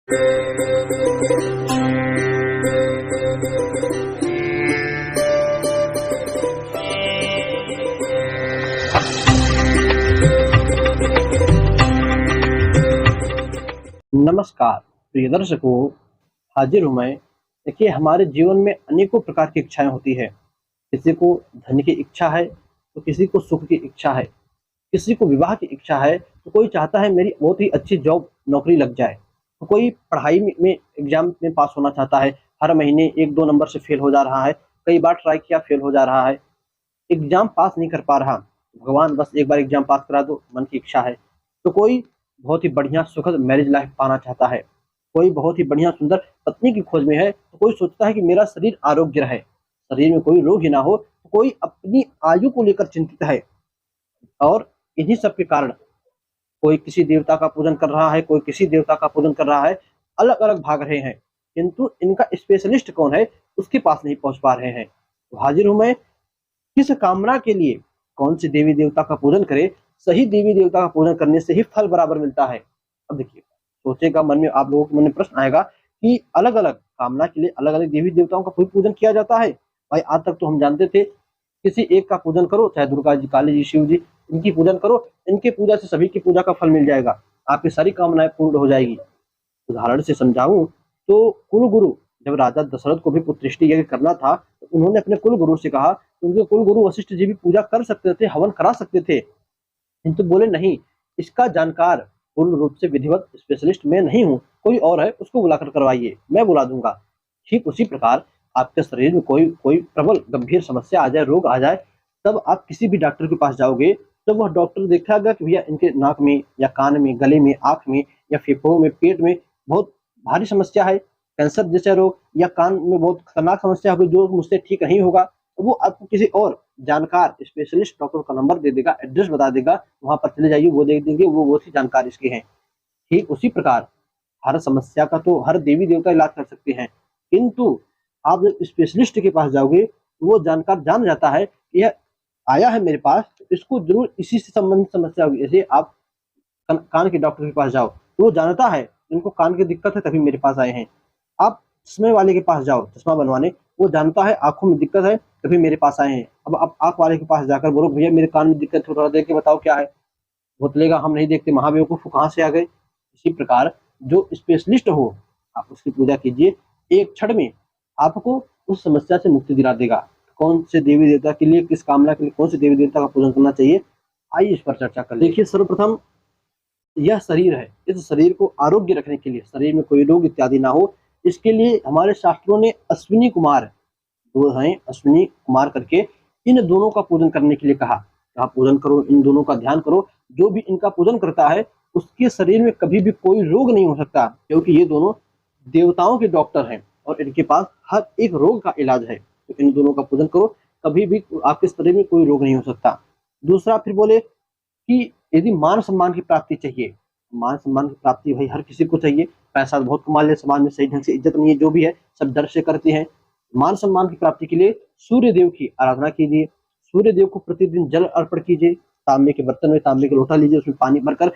नमस्कार प्रिय दर्शकों, हाजिर हूँ मैं। देखिए, हमारे जीवन में अनेकों प्रकार की इच्छाएं होती है। किसी को धन की इच्छा है, तो किसी को सुख की इच्छा है, किसी को विवाह की इच्छा है, तो कोई चाहता है मेरी बहुत ही अच्छी जॉब नौकरी लग जाए, तो कोई पढ़ाई में एग्जाम में पास होना चाहता है, हर महीने 1-2 नंबर से फेल हो जा रहा है, कई बार ट्राई किया फेल हो जा रहा है, एग्जाम पास नहीं कर पा रहा, भगवान बस एक बार एग्जाम पास करा दो, मन की इच्छा है। तो कोई बहुत ही बढ़िया सुखद मैरिज लाइफ पाना चाहता है, कोई बहुत ही बढ़िया सुंदर पत्नी की खोज में है, तो कोई सोचता है कि मेरा शरीर आरोग्य रहे, शरीर में कोई रोग ही ना हो, तो कोई अपनी आयु को लेकर चिंतित है। और इन्हीं सब के कारण कोई किसी देवता का पूजन कर रहा है, कोई किसी देवता का पूजन कर रहा है, अलग-अलग भाग रहे हैं, किंतु इनका स्पेशलिस्ट कौन है, उसके पास नहीं पहुँच पा रहे हैं। तो हाजिर हूँ मैं, किस कामना के लिए कौन से देवी देवता का पूजन करें, सही देवी देवता का पूजन करने से ही फल बराबर मिलता है। अब देखिए, सोचेगा मन में, आप लोगों के मन में प्रश्न आएगा कि अलग-अलग कामना के लिए अलग-अलग देवी देवताओं का कोई पूजन किया जाता है। भाई आज तक तो हम जानते थे, किसी एक का पूजन करो, चाहे दुर्गा जी, काली जी, शिव जी, इनकी पूजन करो, इनकी पूजा से सभी की पूजा का फल मिल जाएगा, आपकी सारी कामनाएं पूर्ण हो जाएगी। उदाहरण से समझाऊं तो कुल गुरु, जब राजा दशरथ को भी पुत्रष्टि यज्ञ करना था, तो उन्होंने अपने कुल गुरु से कहा, उनके कुल गुरु वशिष्ठ जी भी पूजा कर सकते थे, हवन करा सकते थे, किंतु बोले नहीं, इसका जानकार पूर्ण रूप से विधिवत स्पेशलिस्ट मैं नहीं हूँ, कोई और है, उसको बुलाकर करवाइए, मैं बुला दूंगा। ठीक उसी प्रकार आपके शरीर में कोई कोई प्रबल गंभीर समस्या आ जाए, रोग आ जाए, तब आप किसी भी डॉक्टर के पास जाओगे, तो वह डॉक्टर देखेगा कि भैया इनके नाक में या कान में, गले में, आँख में या फेफड़ों में, पेट में बहुत भारी समस्या है, कैंसर जैसा रोग या कान में बहुत खतरनाक समस्या होगी जो मुझसे ठीक नहीं होगा, तो वो आपको किसी और जानकार स्पेशलिस्ट डॉक्टर का नंबर दे देगा, एड्रेस बता देगा, वहाँ पर चले जाइए, वो देख देंगे, वो बहुत ही जानकार इसके हैं। ठीक उसी प्रकार हर समस्या का तो हर देवी देवता इलाज कर सकते हैं, किंतु आप जब स्पेशलिस्ट के पास जाओगे, तो वो जानकार जान जाता है कि यह आया है मेरे पास, तो इसको जरूर इसी से संबंधित समस्या होगी। जैसे आप कान के डॉक्टर के पास जाओ, तो वो जानता है इनको कान की दिक्कत है तभी मेरे पास आए हैं। आप चश्मे वाले के पास जाओ चश्मा बनवाने, वो जानता है आंखों में दिक्कत है तभी मेरे पास आए हैं। अब आप आंख वाले के पास जाकर बोलो भैया मेरे कान में दिक्कत है, थोड़ा देख के बताओ क्या है, वो बोलेगा हम नहीं देखते, महाबेवकूफ कहाँ से आ गए। इसी प्रकार जो स्पेशलिस्ट हो, आप उसकी पूजा कीजिए, एक क्षण में आपको उस समस्या से मुक्ति दिला देगा। कौन से देवी देवता के लिए, किस कामना के लिए कौन से देवी देवता का पूजन करना चाहिए, आइए इस पर चर्चा कर। देखिए, सर्वप्रथम यह शरीर है, इस शरीर को आरोग्य रखने के लिए, शरीर में कोई रोग इत्यादि ना हो, इसके लिए हमारे शास्त्रों ने अश्विनी कुमार, दो हैं अश्विनी कुमार करके, इन दोनों का पूजन करने के लिए कहा। आप पूजन करो, इन दोनों का ध्यान करो, जो भी इनका पूजन करता है उसके शरीर में कभी भी कोई रोग नहीं हो सकता, क्योंकि ये दोनों देवताओं के डॉक्टर हैं और इनके पास हर एक रोग का इलाज है। तो इन दोनों का पूजन करो, कभी भी आपके शरीर में कोई रोग नहीं हो सकता। दूसरा फिर बोले कि यदि मान सम्मान की प्राप्ति चाहिए, मान सम्मान की प्राप्ति भाई हर किसी को चाहिए, पैसा तो बहुत कमा ले, समाज में सही ढंग से इज्जत नहीं है, जो भी है सब डर से करते हैं। मान सम्मान की प्राप्ति के लिए सूर्य देव की आराधना कीजिए, सूर्य देव को प्रतिदिन जल अर्पण कीजिए, तांबे के बर्तन में तांबे का लोटा लीजिए, उसमें पानी भरकर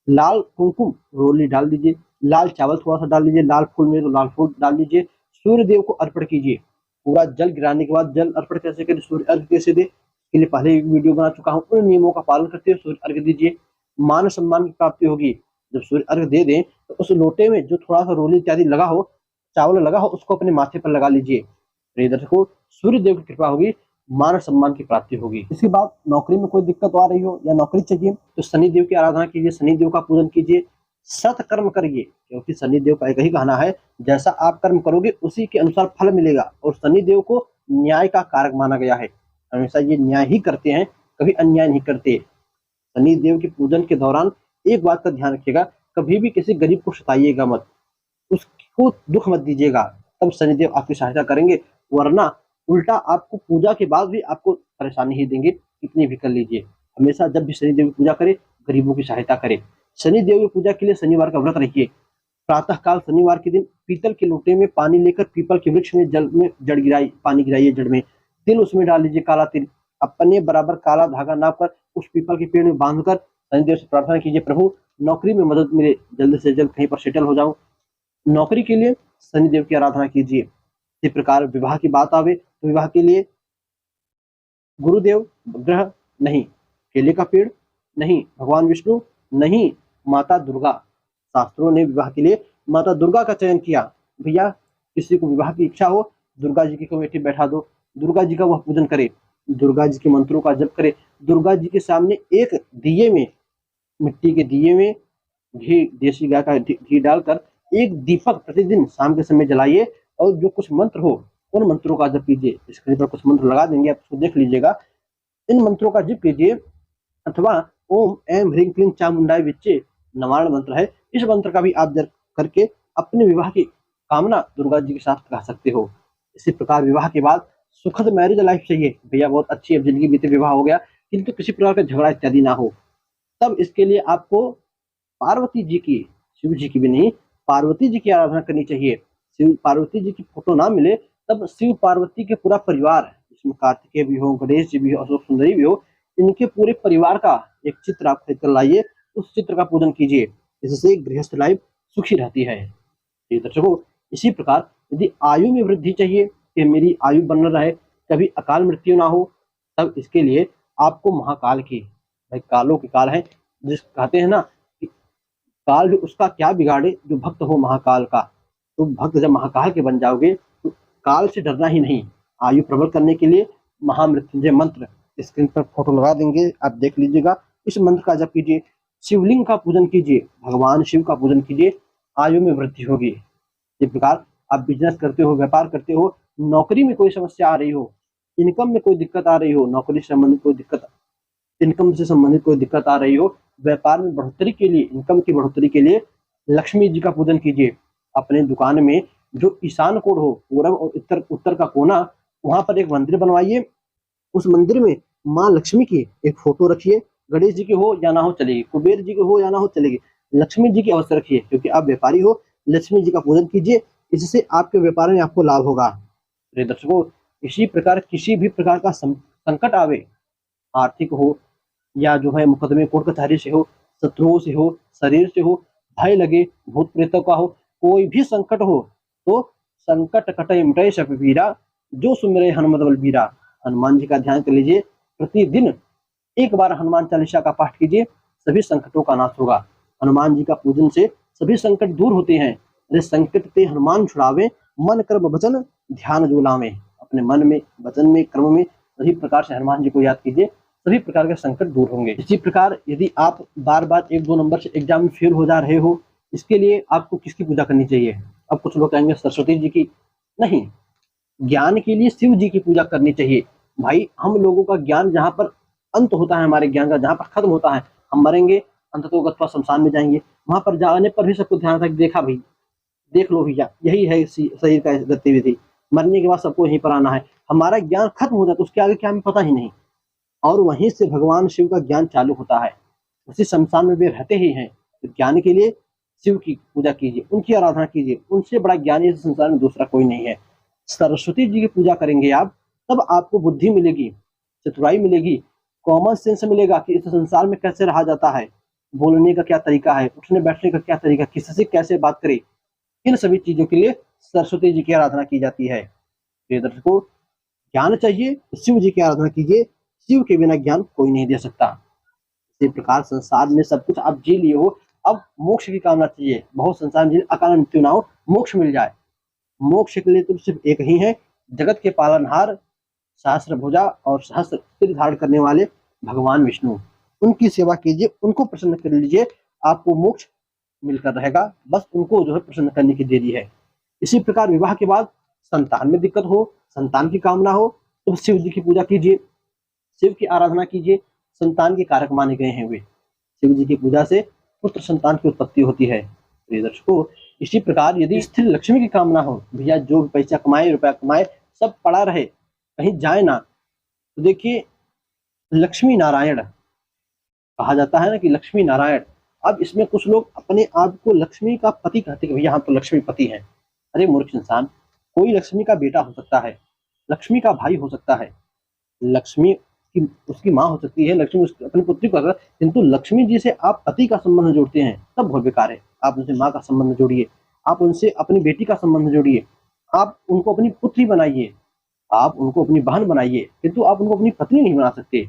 लाल कुमकुम रोली डाल दीजिए, लाल चावल थोड़ा सा डाल दीजिए, लाल फूल में तो लाल फूल डाल दीजिए, सूर्य देव को अर्पण कीजिए। पूरा जल गिराने के बाद जल अर्पण कैसे करें, सूर्य अर्घ कैसे दे, के लिए पहले एक वीडियो बना चुका हूँ, उन नियमों का पालन करते हुए सूर्य अर्घ दीजिए, मान सम्मान की प्राप्ति होगी। जब सूर्य अर्घ दे दें तो उस लोटे में जो थोड़ा सा रोली इत्यादि लगा हो, चावल लगा हो, उसको अपने माथे पर लगा लीजिए। प्रिय दर्शकों, सूर्य देव की कृपा होगी, मान सम्मान की प्राप्ति होगी। इसके बाद नौकरी में कोई दिक्कत आ रही हो या नौकरी चाहिए, तो शनि देव की आराधना कीजिए, शनि देव का पूजन कीजिए, सत्कर्म करिए, क्योंकि शनि देव का एक ही कहना है, जैसा आप कर्म करोगे उसी के अनुसार फल मिलेगा, और शनि देव को न्याय का कारक माना गया है, हमेशा ये न्याय ही करते हैं, कभी अन्याय नहीं करते। शनि देव के पूजन के दौरान एक बात का ध्यान रखिएगा, कभी भी किसी गरीब को सताइएगा मत, उसको दुख मत दीजिएगा, तब शनिदेव आपकी सहायता करेंगे, वरना उल्टा आपको पूजा के बाद भी आपको परेशानी ही देंगे, कितनी भी कर लीजिए। हमेशा जब भी शनिदेव की पूजा करें, गरीबों की सहायता करें। शनिदेव की पूजा के लिए शनिवार का व्रत रखिए, प्रातः काल शनिवार के दिन पीतल के लोटे में पानी लेकर पीपल के वृक्ष में जल में जड़ गिराई, पानी गिराइए जड़ में, तिल उसमें डाल लीजिए, काला तिल, अपने बराबर काला धागा नाप कर उस पीपल के पेड़ में बांधकर शनिदेव से प्रार्थना कीजिए, प्रभु नौकरी में मदद मिले, जल्द से जल्द कहीं पर सेटल हो जाऊं, नौकरी के लिए शनिदेव की आराधना कीजिए। इसी प्रकार विवाह की बात आवे तो विवाह के लिए गुरुदेव ग्रह नहीं, केले का पेड़ नहीं, भगवान विष्णु नहीं, माता दुर्गा। शास्त्रों ने विवाह के लिए माता दुर्गा का चयन किया। भैया किसी को विवाह की इच्छा हो, दुर्गा जी की कमेटी बैठा दो, दुर्गा जी का वह पूजन करे, दुर्गा जी के मंत्रों का जप करे, दुर्गा जी के सामने एक दिए में, मिट्टी के दिए में घी, देसी गाय का घी डालकर एक दीपक प्रतिदिन शाम के समय जलाइए और जो कुछ मंत्र हो उन मंत्रों का जप कीजिए। स्क्रीन पर कुछ मंत्र लगा देंगे, आप उसको देख लीजिएगा। इन मंत्रों का जप कीजिए, अथवा ओम ऐं ह्रीं क्लीं चामुंडाय विच्चे नवारण मंत्र है, इस मंत्र का भी आप जप करके अपने विवाह की कामना दुर्गा जी के साथ कह सकते हो। इसी प्रकार विवाह के बाद सुखद मैरिज लाइफ चाहिए। भैया बहुत अच्छी अब जिंदगी बीते, विवाह हो गया किंतु किसी प्रकार का झगड़ा इत्यादि ना हो, तब इसके लिए आपको पार्वती जी की, शिव जी की भी नहीं, पार्वती जी की आराधना करनी चाहिए। शिव पार्वती जी की फोटो ना मिले तब शिव पार्वती के पूरा परिवार, इसमें कार्तिकेय भी हो, गणेश जी भी हो, अशोक सुंदरी भी हो, इनके पूरे परिवार का एक चित्र आप खरीद कर लाइए, उस चित्र का पूजन कीजिए। इससे गृहस्थ लाइफ सुखी रहती है। जी दर्शकों, इसी प्रकार यदि आयु में वृद्धि चाहिए कि मेरी आयु बन रहे, कभी अकाल मृत्यु ना हो, तब इसके लिए आपको महाकाल की, भाई कालों के काल है, जिस कहते हैं ना कि काल भी उसका क्या बिगाड़े जो भक्त हो महाकाल का। तो भक्त जब महाकाल के बन जाओगे तो काल से डरना ही नहीं। आयु प्रबल करने के लिए महामृत्युंजय मंत्र स्क्रीन पर फोटो लगा देंगे, आप देख लीजिएगा। इस मंत्र का जप कीजिए, शिवलिंग का पूजन कीजिए, भगवान शिव का पूजन कीजिए, आयु में वृद्धि होगी। इस प्रकार आप बिजनेस करते हो, व्यापार करते हो, नौकरी में कोई समस्या आ रही हो, इनकम में कोई दिक्कत आ रही हो, नौकरी से संबंधित कोई दिक्कत, इनकम से संबंधित कोई दिक्कत आ रही हो, व्यापार में बढ़ोतरी के लिए, इनकम की बढ़ोतरी के लिए लक्ष्मी जी का पूजन कीजिए। अपने दुकान में जो ईशान कोण हो, पूरब और उत्तर उत्तर का कोना, वहां पर एक मंदिर बनवाइए। उस मंदिर में माँ लक्ष्मी की एक फोटो रखिए, गणेश जी की हो या ना हो चलेगी, कुबेर जी की हो या ना हो चलेगी, लक्ष्मी जी की अवश्य रखिए, क्योंकि आप व्यापारी हो। लक्ष्मी जी का पूजन कीजिए, इससे आपके व्यापार में आपको लाभ होगा। प्रिय दर्शकों, इसी प्रकार किसी भी प्रकार का संकट आवे, आर्थिक हो या जो है मुकदमे कोर्ट कचहरी से हो, शत्रुओं से हो, शरीर से हो, भय लगे, भूत प्रेतों का हो, कोई भी संकट हो, तो संकट कटै मिटै सब पीरा, जो सुमिरै हनुमत बलबीरा। हनुमान जी का ध्यान कर लीजिए, प्रतिदिन एक बार हनुमान चालीसा का पाठ कीजिए, सभी संकटों का नाश होगा। हनुमान जी का पूजन से सभी संकट दूर होते हैं। अरे संकट ते हनुमान छुड़ावे, मन कर्म वचन ध्यान जो लावे। अपने मन में, वचन में, कर्म में सभी प्रकार से हनुमान जी को याद कीजिए, सभी प्रकार के संकट दूर होंगे। इसी प्रकार यदि आप बार बार 1-2 नंबर से एग्जाम में फेल हो जा रहे हो, इसके लिए आपको किसकी पूजा करनी चाहिए? अब कुछ लोग कहेंगे सरस्वती जी की, नहीं, ज्ञान के लिए शिव जी की पूजा करनी चाहिए। भाई हम लोगों का ज्ञान जहाँ पर अंत होता है, हमारे ज्ञान का जहाँ पर खत्म होता है, हम मरेंगे, अंततो गत्वा शमशान में जाएंगे, वहां पर जाने पर भी सबको ध्यान रख, देखा भाई, देख लो भैया, यही है शरीर का गतिविधि, मरने के बाद सबको यहीं पर आना है। हमारा ज्ञान खत्म हो जाता है, उसके आगे क्या हमें पता ही नहीं, और वहीं से भगवान शिव का ज्ञान चालू होता है, उसी शमशान में वे रहते ही हैं। तो ज्ञान के लिए शिव की पूजा कीजिए, उनकी आराधना कीजिए, उनसे बड़ा ज्ञानी इस संसार में दूसरा कोई नहीं है। सरस्वती जी की पूजा करेंगे आप, तब आपको बुद्धि मिलेगी, चतुराई मिलेगी, कॉमन सेंस मिलेगा कि इस संसार में कैसे रहा जाता है, बोलने का क्या तरीका है, उठने बैठने का क्या तरीका, किससे कैसे बात करे, इन सभी चीजों के लिए सरस्वती जी की आराधना की जाती है। प्रिय दर्शकों, ज्ञान चाहिए तो शिव जी की आराधना कीजिए, शिव के बिना ज्ञान कोई नहीं दे सकता। इसी प्रकार संसार में सब कुछ आप जी लिए हो, अब मोक्ष की कामना चाहिए। बहुत संसार में अकाल मृत्यु ना हो, मोक्ष मिल जाए। मोक्ष के लिए तो सिर्फ एक ही है, जगत के पालनहार, सहस्त्र भुजा और सहस्त्र सिर धारण करने वाले भगवान विष्णु, उनकी सेवा कीजिए, उनको प्रसन्न कर लीजिए, आपको मोक्ष मिलकर रहेगा। बस उनको जो है प्रसन्न करने की देरी है। इसी प्रकार विवाह के बाद संतान में दिक्कत हो, संतान की कामना हो, तो शिव जी की पूजा कीजिए, शिव की आराधना कीजिए, संतान के कारक माने गए हैं वे। शिव जी की पूजा से पुत्र संतान की उत्पत्ति होती है। प्रिय दर्शकों, इसी प्रकार यदि स्थिर लक्ष्मी की कामना हो, भैया जो भी पैसा कमाए, रुपया कमाए, सब पड़ा रहे, कहीं जाए ना, तो देखिए लक्ष्मी नारायण कहा जाता है ना, कि लक्ष्मी नारायण। अब इसमें कुछ लोग अपने आप को लक्ष्मी का पति कहते हैं, भैया हम तो लक्ष्मी पति हैं। अरे मूर्ख इंसान, कोई लक्ष्मी का बेटा हो सकता है, लक्ष्मी का भाई हो सकता है, लक्ष्मी की उसकी माँ हो सकती है, लक्ष्मी उसकी अपनी पुत्री को, किंतु लक्ष्मी जी से आप पति का संबंध जोड़ते हैं, तब बहुत बेकार है। आप उनसे माँ का संबंध जोड़िए, आप उनसे अपनी बेटी का संबंध जोड़िए, आप उनको अपनी पुत्री बनाइए, आप उनको अपनी बहन बनाइए, किंतु आप उनको अपनी पत्नी नहीं बना सकते।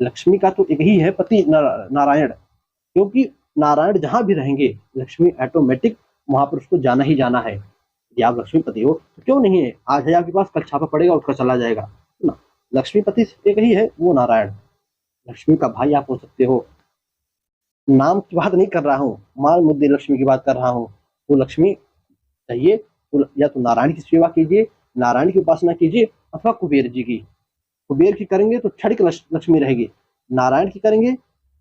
लक्ष्मी का तो एक ही है पति नारायण, क्योंकि नारायण जहाँ भी रहेंगे लक्ष्मी ऑटोमेटिक वहाँ पर उसको जाना ही जाना है। यदि आप लक्ष्मीपति हो तो क्यों नहीं है, आज है आपके पास, कल छापा पड़ेगा, उठकर चला जाएगा ना। लक्ष्मीपति एक ही है, वो नारायण। लक्ष्मी का भाई आप हो सकते हो। नाम की बात नहीं कर रहा हूँ, माल मुद्दे लक्ष्मी की बात कर रहा हूँ। तो लक्ष्मी चाहिए तो या तो नारायण की सेवा कीजिए, नारायण की उपासना कीजिए, अथवा कुबेर जी की। कुबेर की करेंगे तो क्षणिक लक्ष्मी रहेगी, नारायण की करेंगे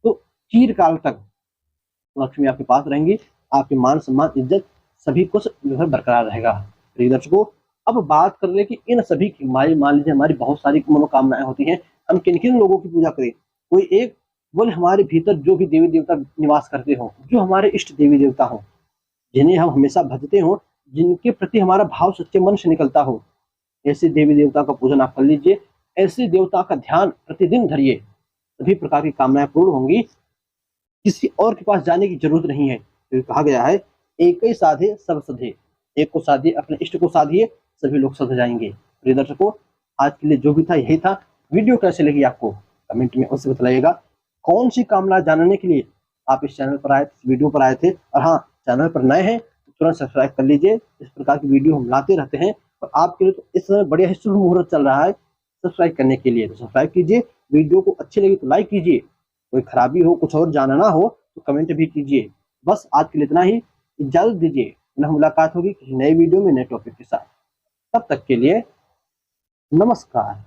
तो चिरकाल तक लक्ष्मी आपके पास रहेंगी। आपके मान सम्मान इज्जत सभी कुछ जो है बरकरार रहेगा। प्रिय दर्शकों, अब बात कर ले कि इन सभी की मान लीजिए हमारी बहुत सारी मनोकामनाएं होती हैं, हम किन किन लोगों की पूजा करें। कोई एक बोले हमारे भीतर जो भी देवी देवता निवास करते हो, जो हमारे इष्ट देवी देवता हो, जिन्हें हम हमेशा भजते हो, जिनके प्रति हमारा भाव सच्चे मन से निकलता हो, ऐसे देवी देवता का पूजन आप कर लीजिए। ऐसे देवता का ध्यान प्रतिदिन धरिए, सभी प्रकार की कामनाएं पूर्ण होंगी। किसी और के पास जाने की जरूरत नहीं है, क्योंकि कहा गया है एक ही साधे सब सधे। एक को साधिए, अपने इष्ट को साधिए, सभी लोग सध जाएंगे। प्रिय दर्शकों, आज के लिए जो भी था यही था। वीडियो कैसे लगी आपको कमेंट में अवश्य बताइएगा। कौन सी कामना जानने के लिए आप इस चैनल पर आए, इस वीडियो पर आए थे। और हाँ, चैनल पर नए हैं तो तुरंत सब्सक्राइब कर लीजिए। इस प्रकार की वीडियो हम लाते रहते हैं और आपके लिए तो इस समय बढ़िया ही शुभ मुहूर्त चल रहा है सब्सक्राइब करने के लिए। तो सब्सक्राइब कीजिए, वीडियो को अच्छी लगी तो लाइक कीजिए, कोई खराबी हो, कुछ और जानना हो तो कमेंट भी कीजिए। बस आज के लिए इतना ही, इजाजत दीजिए। पुनः मुलाकात होगी किसी नए वीडियो में, नए टॉपिक के साथ। तब तक के लिए नमस्कार।